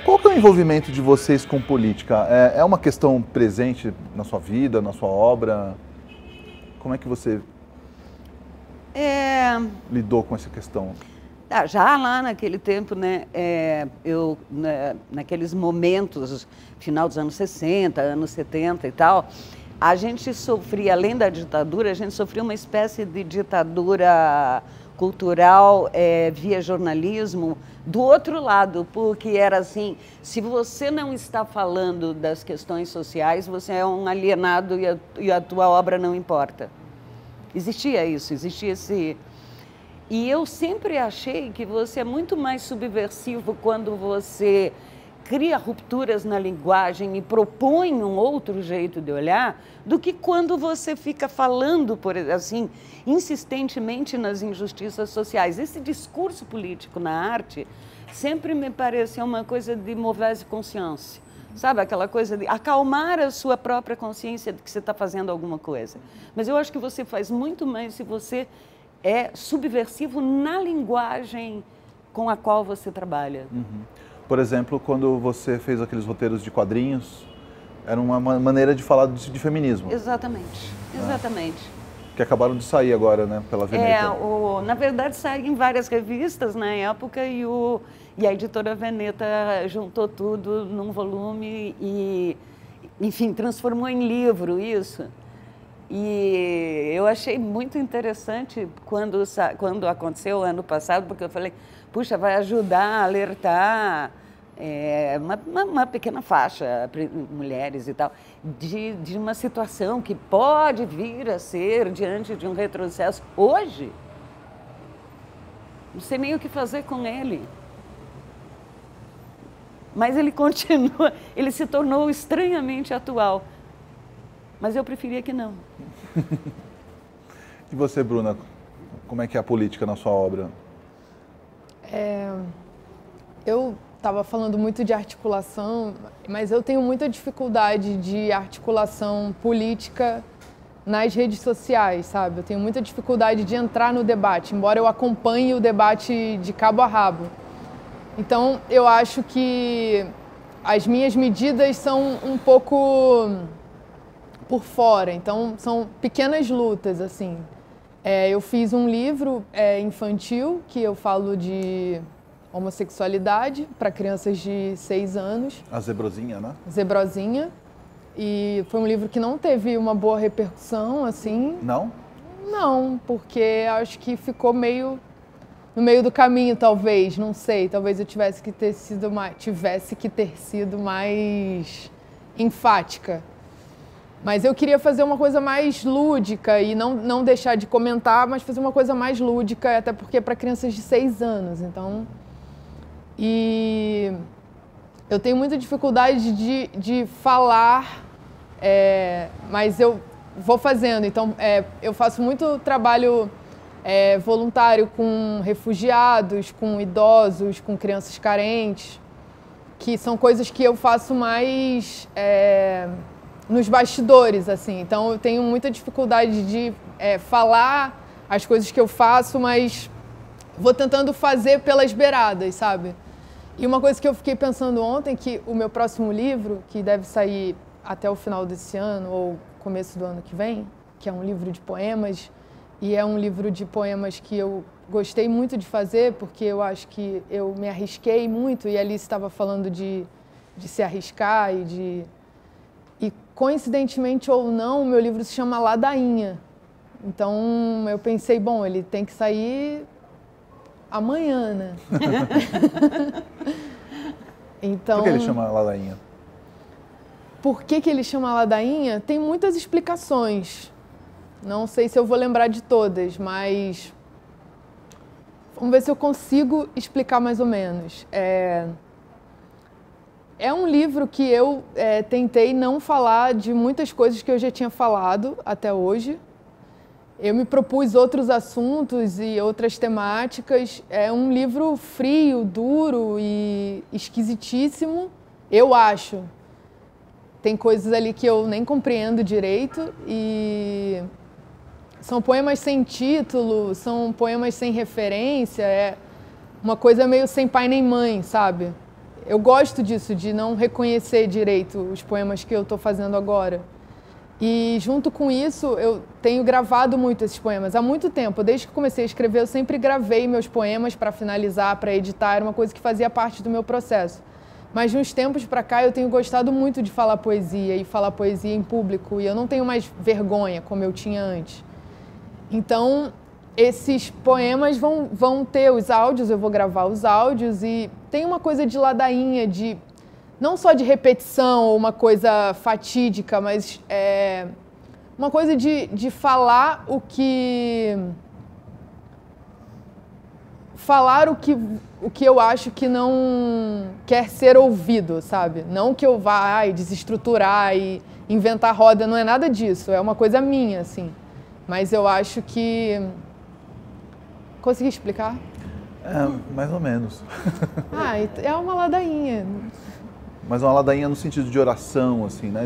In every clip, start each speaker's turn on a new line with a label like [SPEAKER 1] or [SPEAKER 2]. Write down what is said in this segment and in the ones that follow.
[SPEAKER 1] Qual que é o envolvimento de vocês com política? É uma questão presente na sua vida, na sua obra? Como é que você lidou com essa questão?
[SPEAKER 2] Já lá naquele tempo, né, naqueles momentos, final dos anos 60, anos 70 e tal, a gente sofria, além da ditadura, a gente sofria uma espécie de ditadura cultural via jornalismo do outro lado, porque era assim, se você não está falando das questões sociais, você é um alienado e a tua obra não importa. Existia isso, existia esse... E eu sempre achei que você é muito mais subversivo quando você cria rupturas na linguagem e propõe um outro jeito de olhar, do que quando você fica falando, assim, insistentemente nas injustiças sociais. Esse discurso político na arte sempre me pareceu uma coisa de mauvaise conscience. Sabe, aquela coisa de acalmar a sua própria consciência de que você está fazendo alguma coisa. Mas eu acho que você faz muito mais se você é subversivo na linguagem com a qual você trabalha.
[SPEAKER 1] Uhum. Por exemplo, quando você fez aqueles roteiros de quadrinhos, era uma maneira de falar de feminismo.
[SPEAKER 2] Exatamente, exatamente.
[SPEAKER 1] Que acabaram de sair agora, né, pela Veneta.
[SPEAKER 2] Na verdade, saíram em várias revistas na época e a editora Veneta juntou tudo num volume e, enfim, transformou em livro isso. E eu achei muito interessante quando aconteceu ano passado, porque eu falei, puxa, vai ajudar a alertar uma pequena faixa, mulheres e tal, de uma situação que pode vir a ser diante de um retrocesso hoje. Não sei nem o que fazer com ele. Mas ele continua, ele se tornou estranhamente atual. Mas eu preferia que não.
[SPEAKER 1] E você, Bruna, como é que é a política na sua obra?
[SPEAKER 3] Eu estava falando muito de articulação, mas eu tenho muita dificuldade de articulação política nas redes sociais, sabe? Eu tenho muita dificuldade de entrar no debate, embora eu acompanhe o debate de cabo a rabo. Então, eu acho que as minhas medidas são um pouco por fora, então são pequenas lutas, assim. Eu fiz um livro infantil que eu falo de homossexualidade para crianças de 6 anos.
[SPEAKER 1] A Zebrozinha, né?
[SPEAKER 3] Zebrozinha. E foi um livro que não teve uma boa repercussão, assim.
[SPEAKER 1] Não?
[SPEAKER 3] Não, porque acho que ficou meio no meio do caminho, talvez, não sei. Talvez eu tivesse que ter sido mais enfática. Mas eu queria fazer uma coisa mais lúdica e não deixar de comentar, mas fazer uma coisa mais lúdica, até porque é para crianças de 6 anos, então... E eu tenho muita dificuldade de falar, mas eu vou fazendo. Então, eu faço muito trabalho voluntário com refugiados, com idosos, com crianças carentes, que são coisas que eu faço mais... nos bastidores, assim. Então, eu tenho muita dificuldade de falar as coisas que eu faço, mas vou tentando fazer pelas beiradas, sabe? E uma coisa que eu fiquei pensando ontem, que o meu próximo livro, que deve sair até o final desse ano ou começo do ano que vem, que é um livro de poemas, e é um livro de poemas que eu gostei muito de fazer, porque eu acho que eu me arrisquei muito, e a Alice estava falando de se arriscar e coincidentemente ou não, o meu livro se chama Ladainha. Então, eu pensei, bom, ele tem que sair amanhã, né? Então,
[SPEAKER 1] por que ele chama Ladainha?
[SPEAKER 3] Por que ele chama Ladainha? Tem muitas explicações. Não sei se eu vou lembrar de todas, mas vamos ver se eu consigo explicar mais ou menos. É um livro que eu tentei não falar de muitas coisas que eu já tinha falado até hoje. Eu me propus outros assuntos e outras temáticas. É um livro frio, duro e esquisitíssimo, eu acho. tem coisas ali que eu nem compreendo direito e são poemas sem título, são poemas sem referência, é uma coisa meio sem pai nem mãe, sabe? Eu gosto disso, de não reconhecer direito os poemas que eu estou fazendo agora. E junto com isso, eu tenho gravado muito esses poemas há muito tempo. Desde que comecei a escrever, eu sempre gravei meus poemas para finalizar, para editar, era uma coisa que fazia parte do meu processo. Mas de uns tempos para cá, eu tenho gostado muito de falar poesia e falar poesia em público, e eu não tenho mais vergonha como eu tinha antes. Então, esses poemas vão ter os áudios, eu vou gravar os áudios, e tem uma coisa de ladainha, não só de repetição ou uma coisa fatídica, mas uma coisa de falar o que... Falar o que eu acho que não quer ser ouvido, sabe? Não que eu vá desestruturar e inventar roda, não é nada disso, é uma coisa minha, assim. Mas eu acho que... Consegui explicar?
[SPEAKER 1] Mais ou menos.
[SPEAKER 3] É uma ladainha.
[SPEAKER 1] Mas uma ladainha no sentido de oração, assim, né?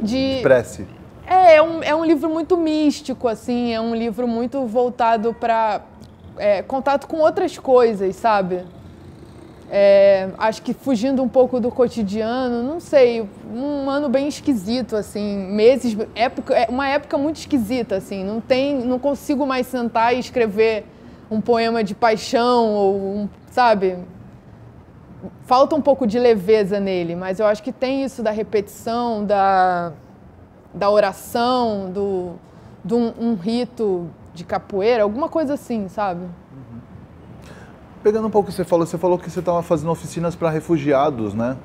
[SPEAKER 1] De prece.
[SPEAKER 3] É um livro muito místico, assim, é um livro muito voltado para contato com outras coisas, sabe? Acho que fugindo um pouco do cotidiano, não sei, um ano bem esquisito, assim, uma época muito esquisita, assim, não consigo mais sentar e escrever um poema de paixão, ou sabe? Falta um pouco de leveza nele, mas eu acho que tem isso da repetição, da oração, de um rito de capoeira, alguma coisa assim, sabe?
[SPEAKER 1] Pegando um pouco o que você falou que você estava fazendo oficinas para refugiados, né?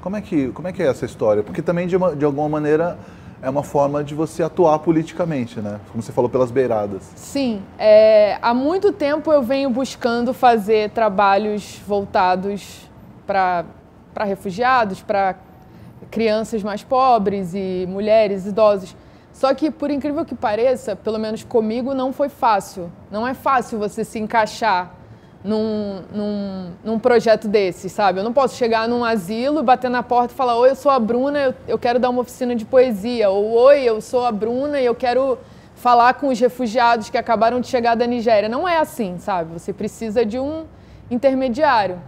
[SPEAKER 1] Como é que é essa história? Porque também, de alguma maneira, é uma forma de você atuar politicamente, né? Como você falou, pelas beiradas.
[SPEAKER 3] Sim. Há muito tempo eu venho buscando fazer trabalhos voltados para refugiados, para crianças mais pobres e mulheres, idosos. Só que, por incrível que pareça, pelo menos comigo, não foi fácil. Não é fácil você se encaixar num projeto desse, sabe? Eu não posso chegar num asilo, bater na porta e falar: oi, eu sou a Bruna, eu quero dar uma oficina de poesia. Ou: oi, eu sou a Bruna e eu quero falar com os refugiados que acabaram de chegar da Nigéria. Não é assim, sabe? Você precisa de um intermediário.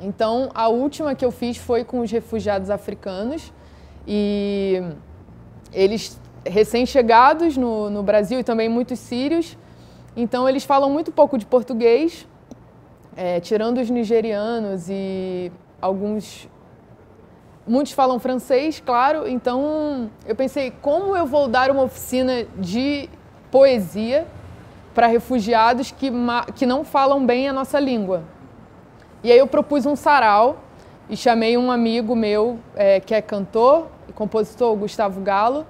[SPEAKER 3] Então, a última que eu fiz foi com os refugiados africanos, e eles recém-chegados no Brasil, e também muitos sírios, então eles falam muito pouco de português, tirando os nigerianos e muitos falam francês, claro. Então eu pensei, como eu vou dar uma oficina de poesia para refugiados que não falam bem a nossa língua? E aí eu propus um sarau e chamei um amigo meu que é cantor e compositor, o Gustavo Galo,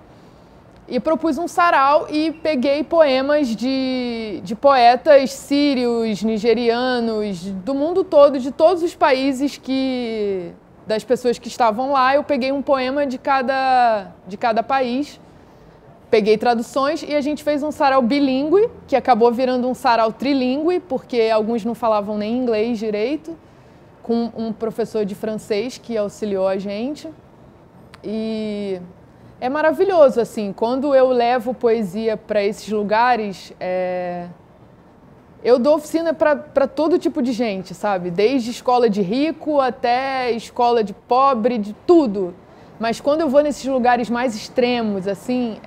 [SPEAKER 3] e propus um sarau e peguei poemas de poetas sírios, nigerianos, do mundo todo, de todos os países das pessoas que estavam lá. Eu peguei um poema de cada país, peguei traduções e a gente fez um sarau bilíngue, que acabou virando um sarau trilíngue, porque alguns não falavam nem inglês direito, com um professor de francês que auxiliou a gente. E é maravilhoso, assim, quando eu levo poesia para esses lugares, eu dou oficina para todo tipo de gente, sabe? Desde escola de rico até escola de pobre, de tudo. Mas quando eu vou nesses lugares mais extremos, assim,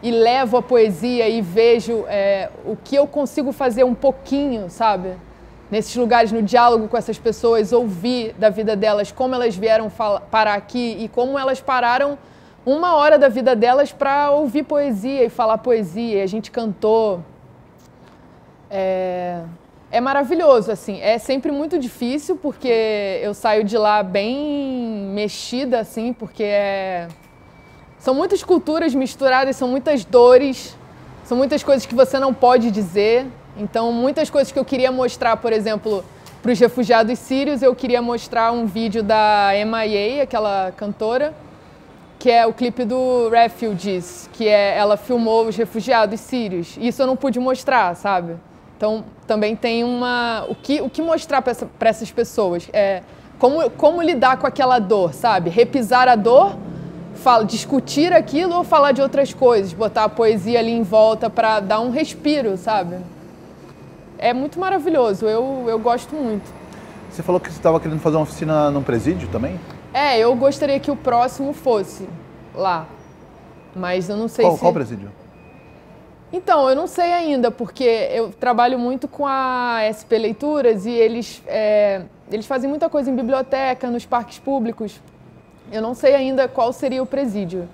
[SPEAKER 3] e levo a poesia e vejo o que eu consigo fazer um pouquinho, sabe? Nesses lugares, no diálogo com essas pessoas, ouvir da vida delas, como elas vieram parar aqui e como elas pararam 1 hora da vida delas para ouvir poesia e falar poesia. A gente cantou. É maravilhoso, assim. É sempre muito difícil, porque eu saio de lá bem mexida, assim, porque são muitas culturas misturadas, são muitas dores, são muitas coisas que você não pode dizer. Então, muitas coisas que eu queria mostrar, por exemplo, para os refugiados sírios, eu queria mostrar um vídeo da MIA, aquela cantora, que é o clipe do Refugees, que ela filmou os refugiados sírios. Isso eu não pude mostrar, sabe? Então, também tem o que mostrar para essas pessoas. como lidar com aquela dor, sabe? Repisar a dor, discutir aquilo ou falar de outras coisas, botar a poesia ali em volta para dar um respiro, sabe? É muito maravilhoso, eu gosto muito.
[SPEAKER 1] Você falou que você estava querendo fazer uma oficina num presídio também?
[SPEAKER 3] Eu gostaria que o próximo fosse lá, mas eu não sei
[SPEAKER 1] Qual presídio?
[SPEAKER 3] Então, eu não sei ainda, porque eu trabalho muito com a SP Leituras e eles fazem muita coisa em biblioteca, nos parques públicos. Eu não sei ainda qual seria o presídio,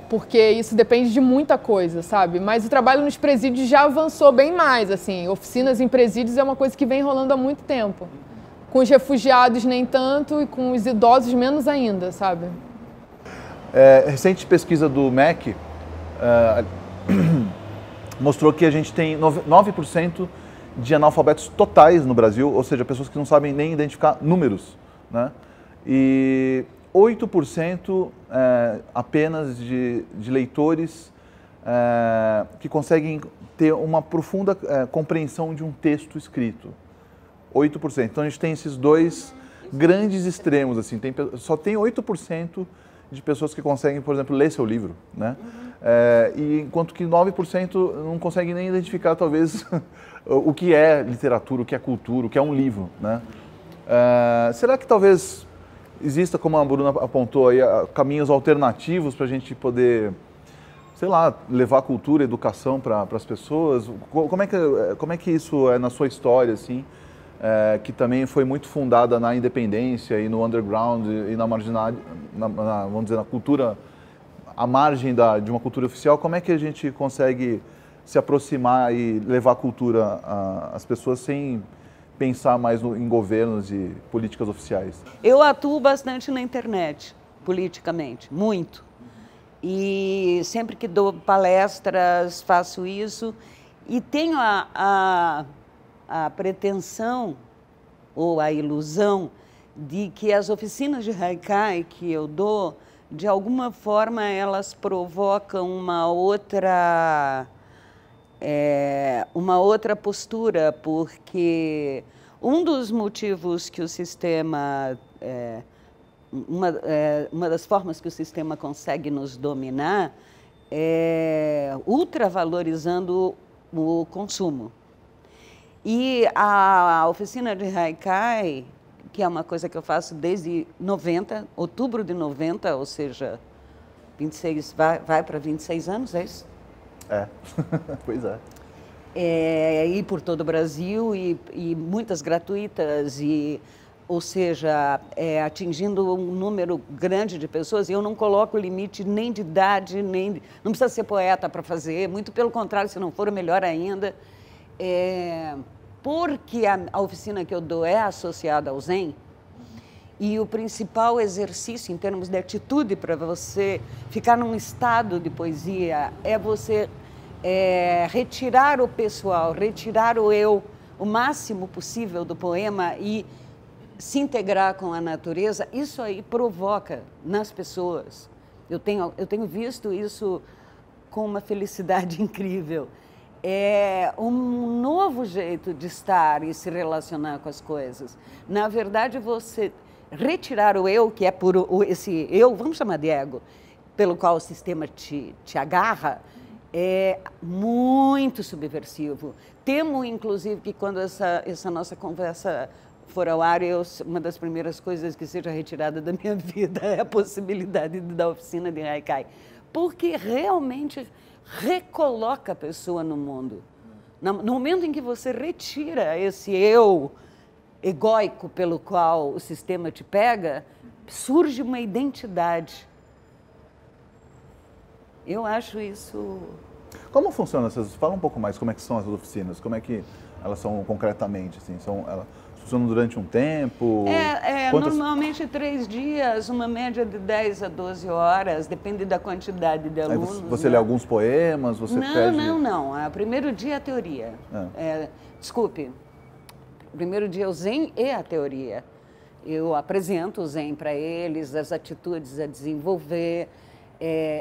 [SPEAKER 3] porque isso depende de muita coisa, sabe? Mas o trabalho nos presídios já avançou bem mais, assim. Oficinas em presídios é uma coisa que vem rolando há muito tempo. Com os refugiados nem tanto e com os idosos menos ainda, sabe?
[SPEAKER 1] Recente pesquisa do MEC mostrou que a gente tem 9% de analfabetos totais no Brasil, ou seja, pessoas que não sabem nem identificar números, né? E 8% apenas de leitores que conseguem ter uma profunda compreensão de um texto escrito. 8%. Então a gente tem esses dois grandes extremos, assim. Só tem 8% de pessoas que conseguem, por exemplo, ler seu livro, né? E enquanto que 9% não conseguem nem identificar, talvez, o que é literatura, o que é cultura, o que é um livro, né? Será que talvez exista, como a Bruna apontou aí, caminhos alternativos para a gente poder, sei lá, levar cultura, educação para as pessoas? Como é que isso é na sua história, assim? Que também foi muito fundada na independência e no underground e na marginalidade, vamos dizer, na cultura, à margem de uma cultura oficial. Como é que a gente consegue se aproximar e levar a cultura às pessoas sem pensar mais em governos e políticas oficiais?
[SPEAKER 2] Eu atuo bastante na internet, politicamente, muito. E sempre que dou palestras, faço isso. E tenho a pretensão ou a ilusão de que as oficinas de Haikai que eu dou, de alguma forma, elas provocam uma outra postura, porque um dos motivos que o sistema, uma das formas que o sistema consegue nos dominar é ultravalorizando o consumo. E a oficina de Haikai, que é uma coisa que eu faço desde 90, outubro de 90, ou seja, 26, vai para 26 anos, é isso?
[SPEAKER 1] Pois é.
[SPEAKER 2] E por todo o Brasil, e muitas gratuitas, ou seja, atingindo um número grande de pessoas. E eu não coloco limite nem de idade, não precisa ser poeta para fazer, muito pelo contrário, se não for, melhor ainda. Porque a oficina que eu dou é associada ao Zen, e o principal exercício em termos de atitude para você ficar num estado de poesia é você retirar o pessoal, retirar o eu, o máximo possível do poema e se integrar com a natureza. Isso aí provoca nas pessoas. Eu tenho visto isso com uma felicidade incrível. É um novo jeito de estar e se relacionar com as coisas. Na verdade, você retirar o eu, que é esse eu, vamos chamar de ego, pelo qual o sistema te agarra, é muito subversivo. Temo, inclusive, que quando essa nossa conversa for ao ar, uma das primeiras coisas que seja retirada da minha vida é a possibilidade da oficina de Haikai. Porque realmente recoloca a pessoa no mundo. No momento em que você retira esse eu egóico pelo qual o sistema te pega, surge uma identidade. Eu acho isso...
[SPEAKER 1] Como funciona? Fala um pouco mais como é que são as oficinas, como é que elas são concretamente, assim, elas funcionam durante um tempo?
[SPEAKER 2] Normalmente 3 dias, uma média de 10 a 12 horas, depende da quantidade de alunos.
[SPEAKER 1] Aí você lê alguns poemas, você pede...
[SPEAKER 2] Não. O primeiro dia é a teoria. Desculpe, o primeiro dia é o Zen e a teoria. Eu apresento o Zen para eles, as atitudes a desenvolver,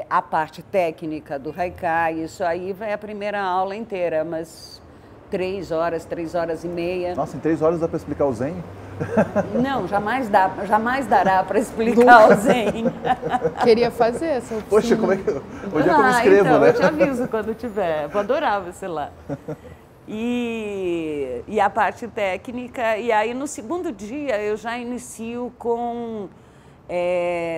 [SPEAKER 2] a parte técnica do Haikai, isso aí vai a primeira aula inteira, mas 3 horas e meia.
[SPEAKER 1] Nossa, em 3 horas dá para explicar o Zen?
[SPEAKER 2] Não, jamais dará para explicar o Zen.
[SPEAKER 3] Queria fazer essa oficina.
[SPEAKER 1] Poxa, como é que onde é que eu me inscrevo,
[SPEAKER 2] então,
[SPEAKER 1] né?
[SPEAKER 2] eu te aviso quando tiver. Vou adorar você lá. E a parte técnica, e aí no segundo dia eu já inicio com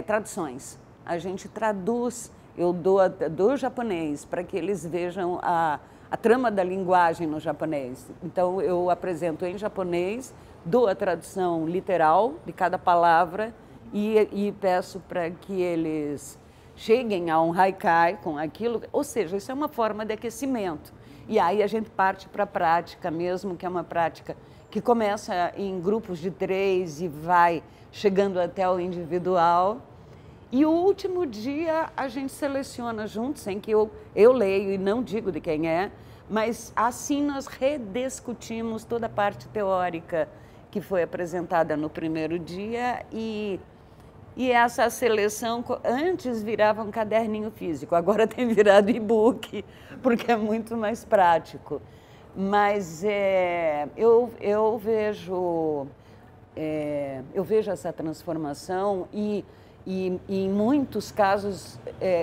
[SPEAKER 2] traduções. A gente traduz, eu dou do japonês para que eles vejam a trama da linguagem no japonês. Então eu apresento em japonês, dou a tradução literal de cada palavra e peço para que eles cheguem a um haikai com aquilo, ou seja, isso é uma forma de aquecimento. E aí a gente parte para a prática mesmo, que é uma prática que começa em grupos de 3 e vai chegando até o individual. E o último dia a gente seleciona juntos, em que eu leio e não digo de quem é, mas assim nós rediscutimos toda a parte teórica que foi apresentada no primeiro dia e essa seleção antes virava um caderninho físico, agora tem virado e-book, porque é muito mais prático. Mas eu vejo essa transformação e em muitos casos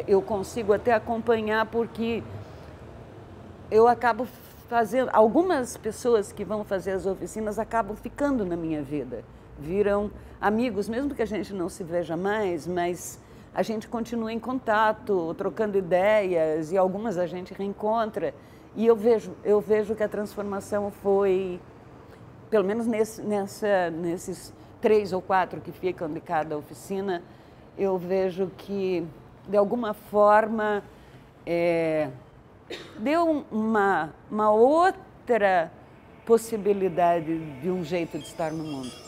[SPEAKER 2] eu consigo até acompanhar, porque eu acabo fazendo, algumas pessoas que vão fazer as oficinas acabam ficando na minha vida, viram amigos, mesmo que a gente não se veja mais, mas a gente continua em contato, trocando ideias, e algumas a gente reencontra. E eu vejo que a transformação foi, pelo menos nesses 3 ou 4 que ficam de cada oficina, eu vejo que, de alguma forma, deu uma outra possibilidade de um jeito de estar no mundo.